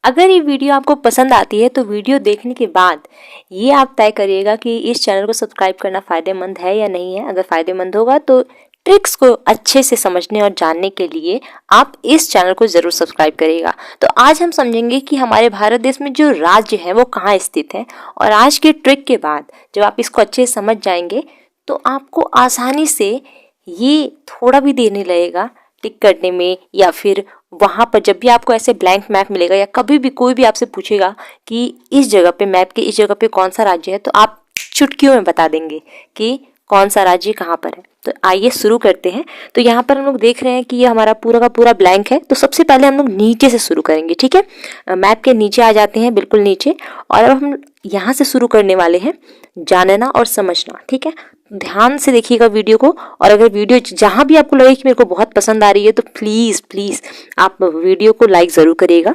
अगर ये वीडियो आपको पसंद आती है तो वीडियो देखने के बाद ये आप तय करिएगा कि इस चैनल को सब्सक्राइब करना फ़ायदेमंद है या नहीं है। अगर फ़ायदेमंद होगा तो ट्रिक्स को अच्छे से समझने और जानने के लिए आप इस चैनल को ज़रूर सब्सक्राइब करिएगा। तो आज हम समझेंगे कि हमारे भारत देश में जो राज्य है वो कहाँ स्थित है, और आज के ट्रिक के बाद जब आप इसको अच्छे से समझ जाएंगे तो आपको आसानी से ये थोड़ा भी देर नहीं लगेगा टिक करने में, या फिर वहाँ पर जब भी आपको ऐसे ब्लैंक मैप मिलेगा या कभी भी कोई भी आपसे पूछेगा कि इस जगह पे मैप के इस जगह पे कौन सा राज्य है, तो आप चुटकियों में बता देंगे कि कौन सा राज्य कहाँ पर है। तो आइए शुरू करते हैं। तो यहाँ पर हम लोग देख रहे हैं कि ये हमारा पूरा का पूरा ब्लैंक है। तो सबसे पहले हम लोग नीचे से शुरू करेंगे, ठीक है। मैप के नीचे आ जाते हैं, बिल्कुल नीचे, और अब हम यहाँ से शुरू करने वाले हैं जानना और समझना, ठीक है। ध्यान से देखिएगा वीडियो को, और अगर वीडियो जहाँ भी आपको लगे कि मेरे को बहुत पसंद आ रही है तो प्लीज़ प्लीज़ आप वीडियो को लाइक ज़रूर करिएगा।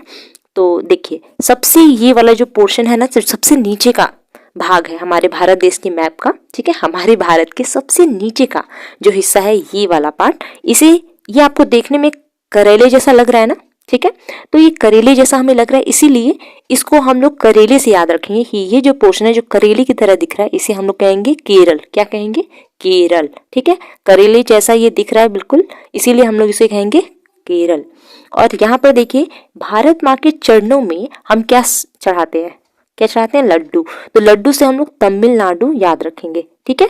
तो देखिए, सबसे ये वाला जो पोर्शन है ना, सबसे नीचे का भाग है हमारे भारत देश की मैप का, ठीक है। हमारे भारत के सबसे नीचे का जो हिस्सा है ये वाला पार्ट, ये आपको देखने में करेले जैसा लग रहा है ना, ठीक है। तो ये करेले जैसा हमें लग रहा है, इसीलिए इसको हम लोग करेले से याद रखेंगे कि ये जो पोर्शन है जो करेले की तरह दिख रहा है, इसे हम लोग कहेंगे केरल। क्या कहेंगे? केरल, ठीक है। करेले जैसा ये दिख रहा है बिल्कुल, इसीलिए हम लोग इसे कहेंगे केरल। और यहाँ पर देखिए, भारत माँ के चरणों में हम क्या चढ़ाते हैं? क्या चढ़ाते हैं? लड्डू। तो लड्डू से हम लोग तमिलनाडु याद रखेंगे, ठीक है।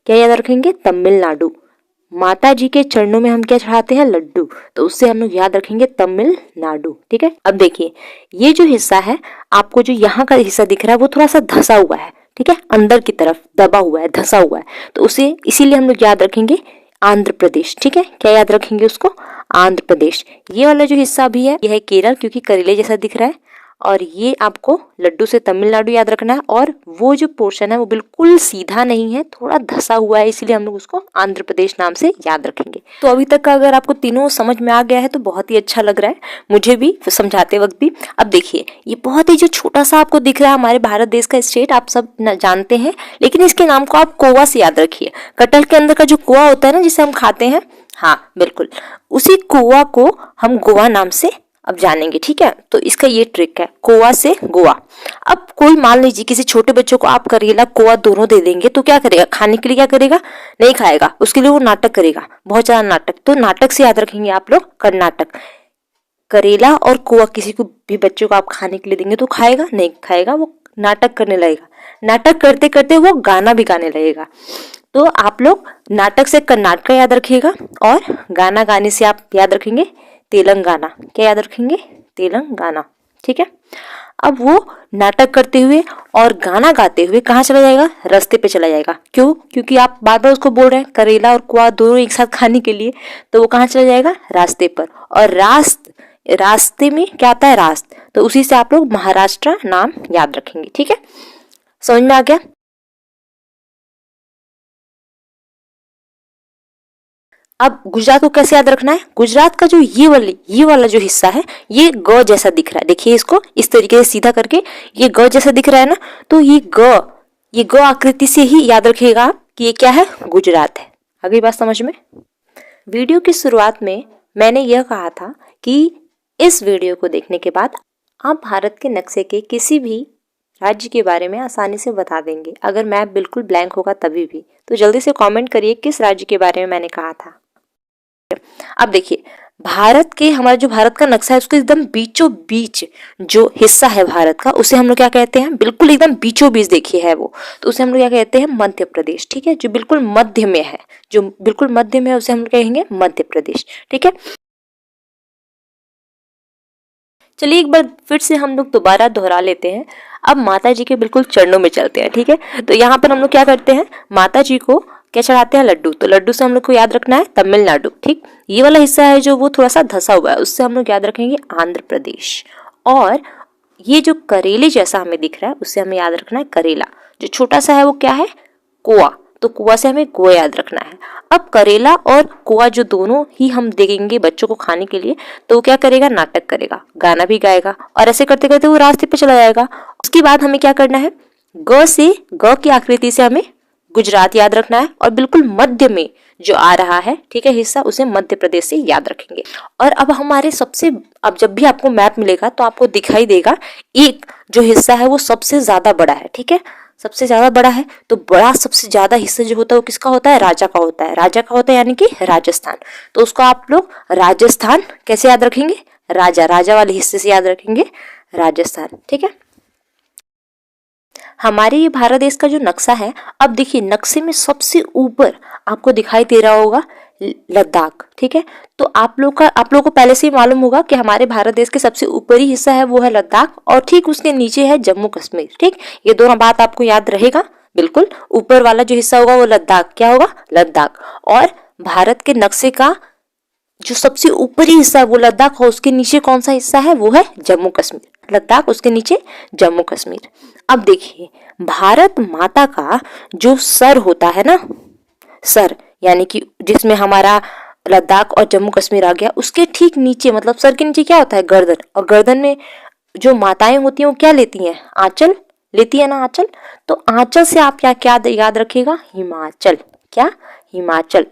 क्या याद रखेंगे? तमिलनाडु। माता जी के चरणों में हम क्या चढ़ाते हैं? लड्डू। तो उससे हम लोग याद रखेंगे तमिलनाडु, ठीक है। अब देखिए, ये जो हिस्सा है, आपको जो यहाँ का हिस्सा दिख रहा है वो थोड़ा सा धसा हुआ है, ठीक है, अंदर की तरफ दबा हुआ है, धसा हुआ है। तो उसे इसीलिए हम लोग याद रखेंगे आंध्र प्रदेश, ठीक है। क्या याद रखेंगे उसको? आंध्र प्रदेश। ये वाला जो हिस्सा भी है, यह है केरल, क्योंकि करेले जैसा दिख रहा है। और ये आपको लड्डू से तमिलनाडु याद रखना है। और वो जो पोर्शन है वो बिल्कुल सीधा नहीं है, थोड़ा धसा हुआ है, इसीलिए हम लोग उसको आंध्र प्रदेश नाम से याद रखेंगे। तो अभी तक का अगर आपको तीनों समझ में आ गया है तो बहुत ही अच्छा लग रहा है, मुझे भी समझाते वक्त भी। अब देखिए, ये बहुत ही जो छोटा सा आपको दिख रहा है हमारे भारत देश का स्टेट, आप सब जानते हैं, लेकिन इसके नाम को आप गोवा से याद रखिए। कटहल के अंदर का जो कोआ होता है ना, जिसे हम खाते हैं, हाँ बिल्कुल, उसी कोआ को हम गोवा नाम से अब जानेंगे, ठीक है। तो इसका ये ट्रिक है, कोवा से गोवा। अब कोई मान लीजिए किसी छोटे बच्चों को आप करेला कोवा दोनों दे देंगे तो क्या करेगा? खाने के लिए क्या करेगा? नहीं खाएगा, उसके लिए वो नाटक करेगा, बहुत ज्यादा नाटक। तो नाटक से याद रखेंगे आप लोग, कर्नाटक। करेला और कोवा किसी को भी बच्चों को आप खाने के लिए देंगे तो खाएगा? नहीं खाएगा, वो नाटक करने लगेगा। नाटक करते करते वो गाना भी गाने लगेगा। तो आप लोग नाटक से कर्नाटक याद रखिएगा, और गाना गाने से आप याद रखेंगे तेलंगाना। क्या याद रखेंगे? तेलंगाना, ठीक है। अब वो नाटक करते हुए और गाना गाते हुए कहाँ चला जाएगा? रास्ते पे चला जाएगा। क्यों? क्योंकि आप बार बार उसको बोल रहे हैं करेला और कुआ दोनों एक साथ खाने के लिए, तो वो कहाँ चला जाएगा? रास्ते पर। और रास्ते में क्या आता है? रास्त। तो उसी से आप लोग महाराष्ट्र नाम याद रखेंगे, ठीक है। समझ में आ गया? अब गुजरात को कैसे याद रखना है? गुजरात का जो ये वाला जो हिस्सा है, ये ग जैसा दिख रहा है। देखिए इसको इस तरीके से सीधा करके, ये ग जैसा दिख रहा है ना, तो ये ग आकृति से ही याद रखिएगा कि ये क्या है? गुजरात है। अगली बात समझ में? वीडियो की शुरुआत में मैंने यह कहा था कि इस वीडियो को देखने के बाद आप भारत के नक्शे के किसी भी राज्य के बारे में आसानी से बता देंगे, अगर मैप बिल्कुल ब्लैंक होगा तभी भी। तो जल्दी से कमेंट करिए किस राज्य के बारे में मैंने कहा था। अब देखिए, हमारा जो भारत का नक्शा है उसके एकदम बीचों बीच जो हिस्सा है भारत का, उसे हम लोग क्या कहते हैं? बिल्कुल एकदम बीचों बीच देखिए है वो, तो उसे हम लोग क्या कहते हैं? मध्य प्रदेश, ठीक है। जो बिल्कुल मध्य में है, उसे हम लोग कहेंगे मध्य प्रदेश, ठीक है। चलिए एक बार फिर से हम लोग दोबारा दोहरा लेते हैं। अब माता जी के बिल्कुल चरणों में चलते हैं, ठीक है। तो यहाँ पर हम लोग क्या करते हैं? माता जी को क्या चढ़ाते हैं? लड्डू। तो लड्डू से हम लोग को याद रखना है तमिलनाडु, ठीक। ये वाला हिस्सा है जो वो थोड़ा सा धसा हुआ है, उससे हम लोग याद रखेंगे आंध्र प्रदेश। और ये जो करेले जैसा हमें दिख रहा है उससे हमें याद रखना है करेला। जो छोटा सा है वो क्या है? कोआ। तो कुआ से हमें गोवा याद रखना है। अब करेला और कुआ जो दोनों ही हम देंगे बच्चों को खाने के लिए, तो वो क्या करेगा? नाटक करेगा, गाना भी गाएगा, और ऐसे करते करते वो रास्ते पे चला जाएगा। उसके बाद हमें क्या करना है? ग की आकृति से हमें गुजरात याद रखना है, और बिल्कुल मध्य में जो आ रहा है, ठीक है, हिस्सा, उसे मध्य प्रदेश से याद रखेंगे। और अब हमारे सबसे, अब जब भी आपको मैप मिलेगा तो आपको दिखाई देगा एक जो हिस्सा है वो सबसे ज्यादा बड़ा है, ठीक है, सबसे ज्यादा बड़ा है। तो बड़ा सबसे ज्यादा हिस्सा जो होता है वो किसका होता है? राजा का होता है। राजा का होता है यानी कि राजस्थान। तो उसको आप लोग राजस्थान कैसे याद रखेंगे? राजा, राजा वाले हिस्से से याद रखेंगे राजस्थान, ठीक है। हमारे ये भारत देश का जो नक्शा है, अब देखिए नक्शे में सबसे ऊपर आपको दिखाई दे रहा होगा लद्दाख, ठीक है। तो आप लोगों को पहले से ही मालूम होगा कि हमारे भारत देश के सबसे ऊपरी हिस्सा है वो है लद्दाख, और ठीक उसके नीचे है जम्मू कश्मीर, ठीक। ये दोनों बात आपको याद रहेगा, बिल्कुल। ऊपर वाला जो हिस्सा होगा वो लद्दाख, क्या होगा? लद्दाख। और भारत के नक्शे का जो सबसे ऊपरी हिस्सा है वो लद्दाख, और उसके नीचे कौन सा हिस्सा है? वो है जम्मू कश्मीर। लद्दाख, उसके नीचे जम्मू कश्मीर। अब देखिए भारत माता का जो सर होता है ना, सर यानी कि जिसमें हमारा लद्दाख और जम्मू कश्मीर आ गया, उसके ठीक नीचे, मतलब सर के नीचे क्या होता है? गर्दन। और गर्दन में जो माताएं होती हैं वो क्या लेती हैं? आंचल लेती है ना, आंचल। तो आंचल से आप क्या याद रखिएगा? हिमाचल। क्या? हिमाचल।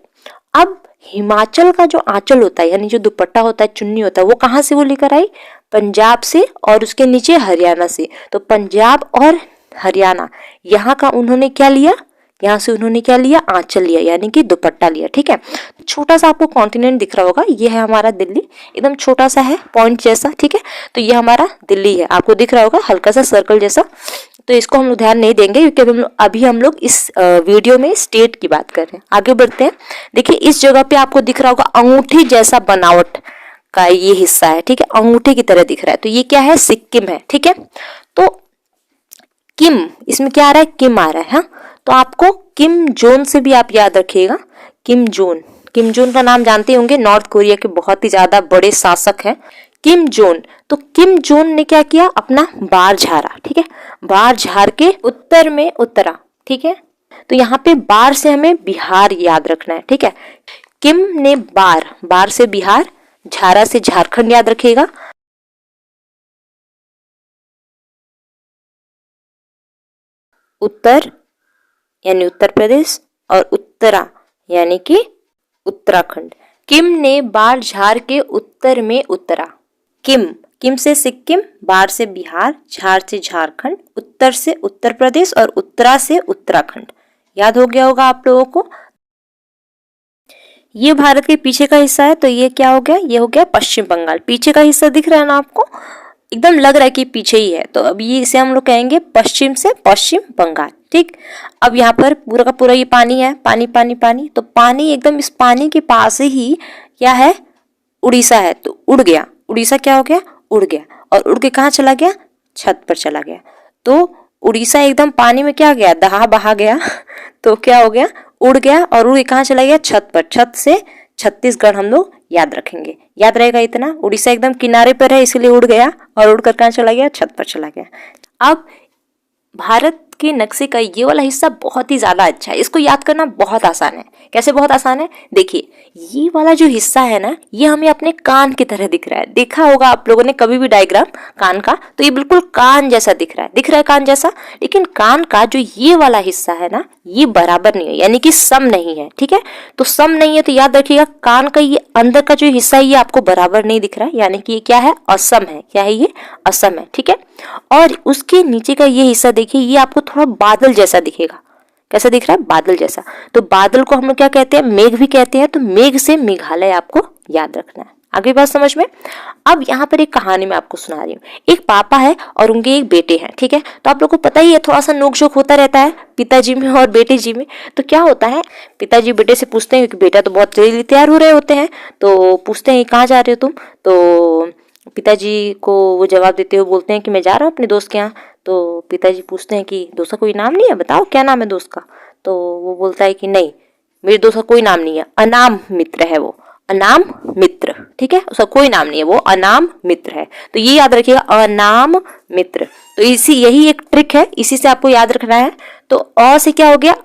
अब हिमाचल का जो आंचल होता है यानी जो दुपट्टा होता है, चुन्नी होता है, वो कहाँ से वो लेकर आई? पंजाब से, और उसके नीचे हरियाणा से। तो पंजाब और हरियाणा, यहाँ का उन्होंने क्या लिया? यहाँ से उन्होंने क्या लिया? आंचल लिया, यानी कि दुपट्टा लिया, ठीक है। छोटा सा आपको कॉन्टिनेंट दिख रहा होगा, ये है हमारा दिल्ली, एकदम छोटा सा है, पॉइंट जैसा, ठीक है। तो ये हमारा दिल्ली है, आपको दिख रहा होगा हल्का सा सर्कल जैसा। तो इसको हम लोग ध्यान नहीं देंगे क्योंकि अभी हम लोग इस वीडियो में स्टेट की बात कर रहे हैं। आगे बढ़ते हैं। देखिए इस जगह पे आपको दिख रहा होगा अंगूठी जैसा बनावट का ये हिस्सा है, ठीक है, अंगूठे की तरह दिख रहा है। तो ये क्या है? सिक्किम है, ठीक है। तो किम, इसमें क्या आ रहा है? किम आ रहा है, हाँ। तो आपको किम जोन से भी आप याद रखिएगा, किम जोन। किम जोन का नाम जानते होंगे, नॉर्थ कोरिया के बहुत ही ज्यादा बड़े शासक हैं किम जोन। तो किम जोन ने क्या किया? अपना बार झाड़ा, ठीक है, बार झाड़ के उत्तर में उतरा, ठीक है। तो यहाँ पे बार से हमें बिहार याद रखना है, ठीक है। किम ने बार से बिहार, झारा से झारखंड याद रखिएगा। उत्तर यानी उत्तर प्रदेश, और उत्तरा यानी कि उत्तराखंड। किम ने बार झार के उत्तर में उतरा। किम से सिक्किम, बार से बिहार, झार से झारखंड, उत्तर से उत्तर प्रदेश, और उत्तरा से उत्तराखंड। याद हो गया होगा आप लोगों को। ये भारत के पीछे का हिस्सा है, तो ये क्या हो गया? ये हो गया पश्चिम बंगाल। पीछे का हिस्सा दिख रहा है ना आपको, एकदम लग रहा है कि पीछे ही है। तो अब ये इसे हम लोग कहेंगे पश्चिम से पश्चिम बंगाल, ठीक। अब यहाँ पर पूरा का पूरा ये पानी है, पानी पानी पानी। तो पानी एकदम इस पानी के पास ही क्या है? उड़ीसा है। तो उड़ गया, उड़ीसा क्या हो गया? उड़ गया। और उड़ के कहाँ चला गया? छत पर चला गया। तो उड़ीसा एकदम पानी में क्या गया? दहा बहा गया। तो क्या हो गया? उड़ गया, और उड़ के कहाँ चला गया? छत पर। छत से छत्तीसगढ़ हम लोग याद रखेंगे, याद रहेगा इतना। उड़ीसा एकदम किनारे पर है इसलिए उड़ गया, और उड़कर कहाँ चला गया? छत पर चला गया। अब भारत के नक्शे का ये वाला हिस्सा बहुत ही ज्यादा अच्छा है, इसको याद करना बहुत आसान है। कैसे बहुत आसान है? देखिए ये वाला जो हिस्सा है ना, ये हमें अपने कान की तरह दिख रहा है। देखा होगा आप लोगों ने कभी भी डायग्राम कान का, तो ये बिल्कुल कान जैसा दिख रहा है, दिख रहा है कान जैसा। लेकिन कान का जो ये वाला हिस्सा है ना, ये बराबर नहीं है, यानी कि सम नहीं है, ठीक है। तो सम नहीं है तो याद रखिएगा कान का ये अंदर का जो हिस्सा है ये आपको बराबर नहीं दिख रहा है, यानी कि ये क्या है? असम है। क्या है ये? असम है, ठीक है। और उसके नीचे का ये हिस्सा देखिए, ये आपको थोड़ा बादल जैसा दिखेगा। कैसा दिख रहा है? बादल जैसा। तो बादल को हम लोग क्या कहते हैं? मेघ भी कहते हैं। तो मेघ से मेघालय आपको याद रखना है। आगे बात समझ में। अब यहाँ पर एक कहानी मैं आपको सुना रही हूँ। एक पापा है और उनके एक बेटे हैं, ठीक है। तो आप लोग को पता ही है थोड़ा सा नोक-झोंक होता रहता है पिताजी में और बेटे जी में। तो क्या होता है, पिताजी बेटे से पूछते हैं, क्योंकि बेटा तो बहुत जल्दी तैयार हो रहे होते हैं, तो पूछते हैं कहाँ जा रहे हो तुम? तो पिताजी को वो जवाब देते हुए बोलते हैं कि मैं जा रहा हूँ अपने दोस्त के यहाँ। तो पिताजी पूछते हैं कि दोस्त का कोई नाम नहीं है, बताओ क्या नाम है दोस्त का? तो वो बोलता है कि नहीं, मेरे दोस्त का कोई नाम नहीं है, अनाम मित्र है वो, अनाम मित्र, ठीक है, उसका कोई नाम नहीं है, वो अनाम मित्र है। तो ये याद रखिएगा, अनाम मित्र। तो यही एक ट्रिक है, इसी से आपको याद रखना है। तो अ से क्या हो गया?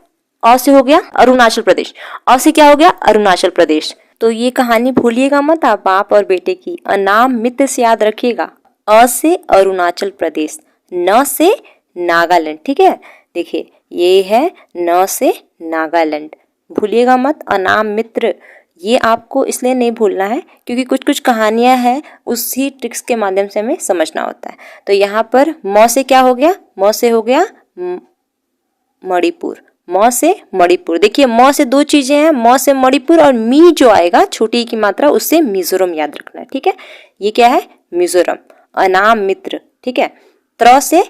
अ से हो गया अरुणाचल प्रदेश। अ से क्या हो गया? अरुणाचल प्रदेश। तो ये कहानी भूलिएगा मत आप, बाप और बेटे की। अनाम मित्र से याद रखिएगा, अ से अरुणाचल प्रदेश, न से नागालैंड, ठीक है। देखिए ये है न से नागालैंड, भूलिएगा मत। अनाम मित्र ये आपको इसलिए नहीं भूलना है क्योंकि कुछ कुछ कहानियां हैं उसी ट्रिक्स के माध्यम से हमें समझना होता है। तो यहाँ पर म से क्या हो गया, म से हो गया मणिपुर, म से मणिपुर। देखिए म से दो चीजें हैं, म से मणिपुर और मी जो आएगा छोटी की मात्रा उससे मिजोरम याद रखना है, ठीक है। ये क्या है, मिजोरम। अनाम मित्र, ठीक है। त्र से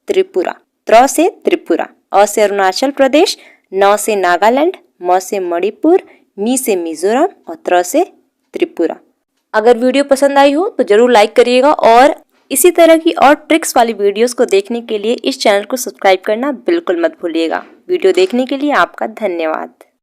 त्रिपुरा, त्र से त्रिपुरा। अ से अरुणाचल प्रदेश, न से नागालैंड, म से मणिपुर, मी से मिजोरम और त्र से त्रिपुरा। अगर वीडियो पसंद आई हो तो जरूर लाइक करिएगा और इसी तरह की और ट्रिक्स वाली वीडियोस को देखने के लिए इस चैनल को सब्सक्राइब करना बिल्कुल मत भूलिएगा। वीडियो देखने के लिए आपका धन्यवाद।